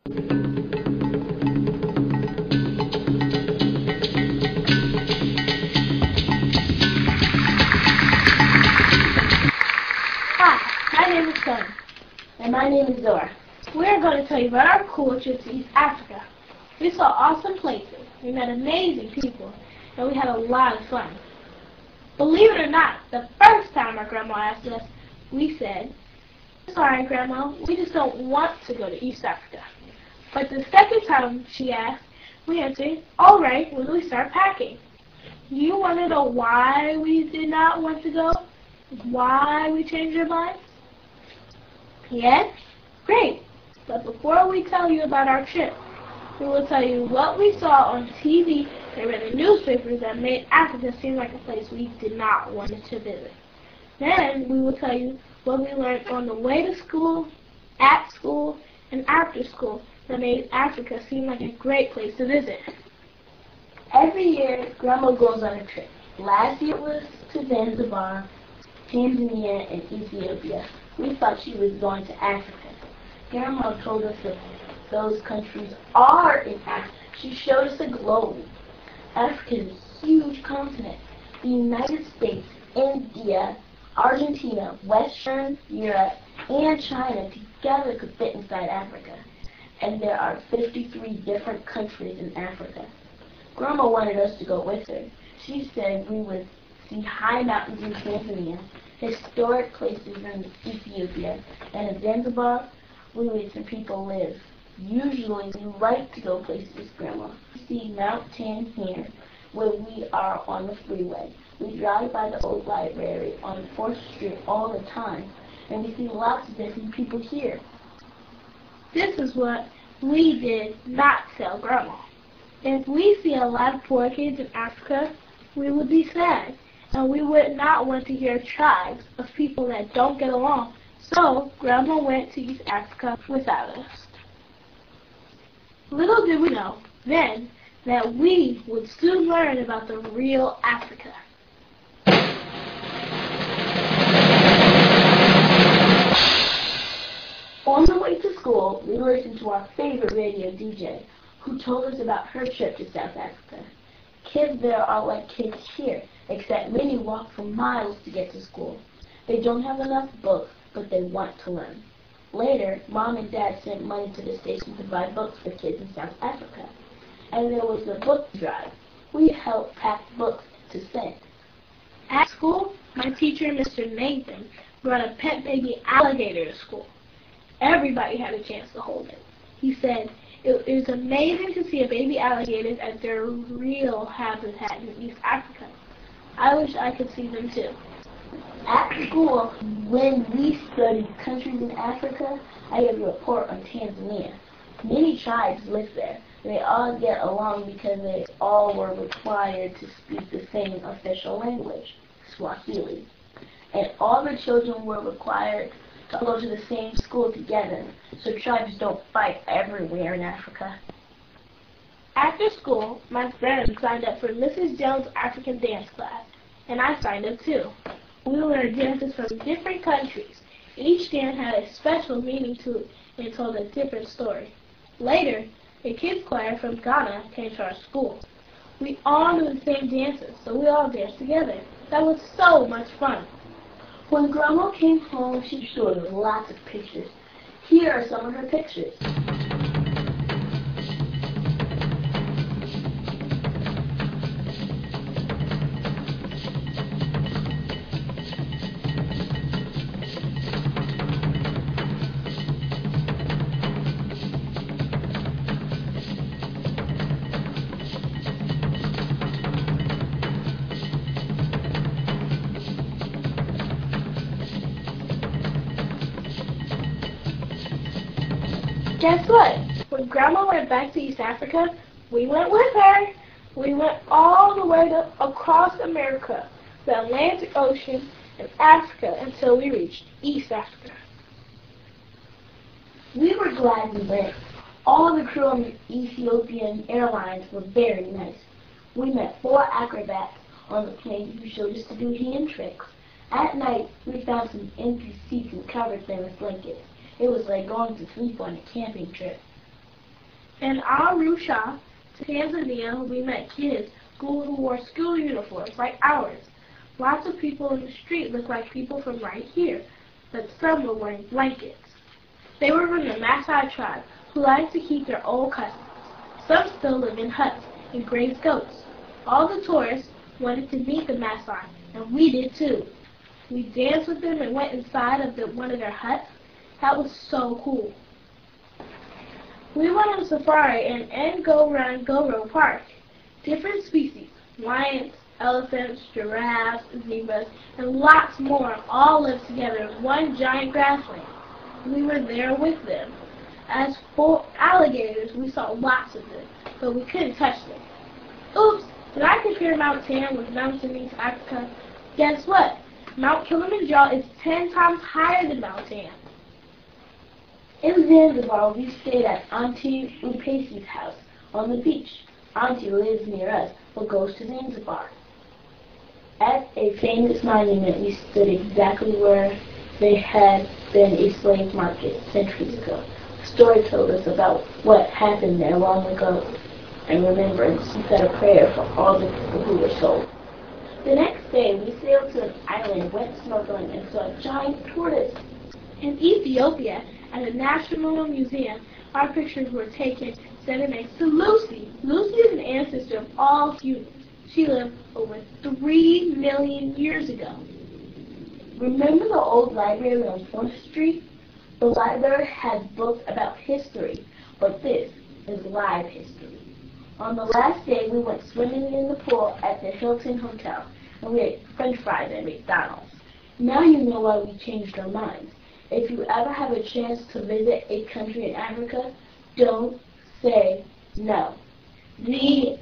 Hi, my name is Toni. And my name is Zora. We are going to tell you about our cool trip to East Africa. We saw awesome places, we met amazing people, and we had a lot of fun. Believe it or not, the first time our grandma asked us, we said, "Sorry, Grandma, we just don't want to go to East Africa." But the second time she asked, we answered, "All right," when we start packing. You want to know why we did not want to go? Why we changed our minds? Yes? Great. But before we tell you about our trip, we will tell you what we saw on TV and read in newspapers that made Africa seem like a place we did not want to visit. Then we will tell you what we learned on the way to school, at school, and after school that made Africa seem like a great place to visit. Every year, Grandma goes on a trip. Last year it was to Zanzibar, Tanzania, and Ethiopia. We thought she was going to Africa. Grandma told us that those countries are in Africa. She showed us a globe. Africa is a huge continent. The United States, India, Argentina, Western Europe, and China together could fit inside Africa. And there are 53 different countries in Africa. Grandma wanted us to go with her. She said we would see high mountains in Tanzania, historic places in Ethiopia, and in Zanzibar, we would see people live. Usually, we like to go places, Grandma. We see Mount Tan here, where we are on the freeway. We drive by the old library on 4th Street all the time, and we see lots of different people here. This is what we did not tell Grandma. If we see a lot of poor kids in Africa, we would be sad, and we would not want to hear tribes of people that don't get along. So, Grandma went to East Africa without us. Little did we know then that we would soon learn about the real Africa. On the way to school, we listened to our favorite radio DJ, who told us about her trip to South Africa. Kids there are like kids here, except many walk for miles to get to school. They don't have enough books, but they want to learn. Later, Mom and Dad sent money to the station to buy books for kids in South Africa. And there was a book drive. We helped pack books to send. At school, my teacher, Mr. Nathan, brought a pet baby alligator to school. Everybody had a chance to hold it. He said, "It is amazing to see a baby alligators at their real habitat in East Africa. I wish I could see them too." At school, when we studied countries in Africa, I gave a report on Tanzania. Many tribes live there. They all get along because they all were required to speak the same official language, Swahili. And all the children were required to go to the same school together, so tribes don't fight everywhere in Africa. After school, my friend signed up for Mrs. Jones' African dance class, and I signed up too. We learned dances from different countries. Each dance had a special meaning to it and told a different story. Later, a kids choir from Ghana came to our school. We all knew the same dances, so we all danced together. That was so much fun. When Grandma came home, she showed us lots of pictures. Here are some of her pictures. Guess what? When Grandma went back to East Africa, we went with her. We went all the way across America, the Atlantic Ocean, and Africa until we reached East Africa. We were glad we went. All the crew on the Ethiopian Airlines were very nice. We met 4 acrobats on the plane who showed us to do hand tricks. At night, we found some empty seats and covered them with blankets. It was like going to sleep on a camping trip. In Arusha, Tanzania, we met kids who wore school uniforms like ours. Lots of people in the street looked like people from right here, but some were wearing blankets. They were from the Maasai tribe, who like to keep their old customs. Some still live in huts and graze goats. All the tourists wanted to meet the Maasai, and we did too. We danced with them and went inside of one of their huts. That was so cool. We went on safari in Ngorongoro Park. Different species, lions, elephants, giraffes, zebras, and lots more all lived together in one giant grassland. We were there with them. As for alligators, we saw lots of them, but we couldn't touch them. Oops, did I compare Mount Tan with mountain East Africa? Guess what? Mount Kilimanjaro is 10 times higher than Mount Tan. In Zanzibar, we stayed at Auntie Upesi's house on the beach. Auntie lives near us, but goes to Zanzibar. At a famous monument, we stood exactly where there had been a slave market centuries ago. The story told us about what happened there long ago. In remembrance, we said a prayer for all the people who were sold. The next day, we sailed to an island, went snorkeling, and saw a giant tortoise. In Ethiopia, at a national museum, our pictures were taken standing next to Lucy. Lucy is an ancestor of all humans. She lived over 3 million years ago. Remember the old library on 4th Street? The library has books about history, but this is live history. On the last day, we went swimming in the pool at the Hilton Hotel, and we ate French fries at McDonald's. Now you know why we changed our minds. If you ever have a chance to visit a country in Africa, don't say no. The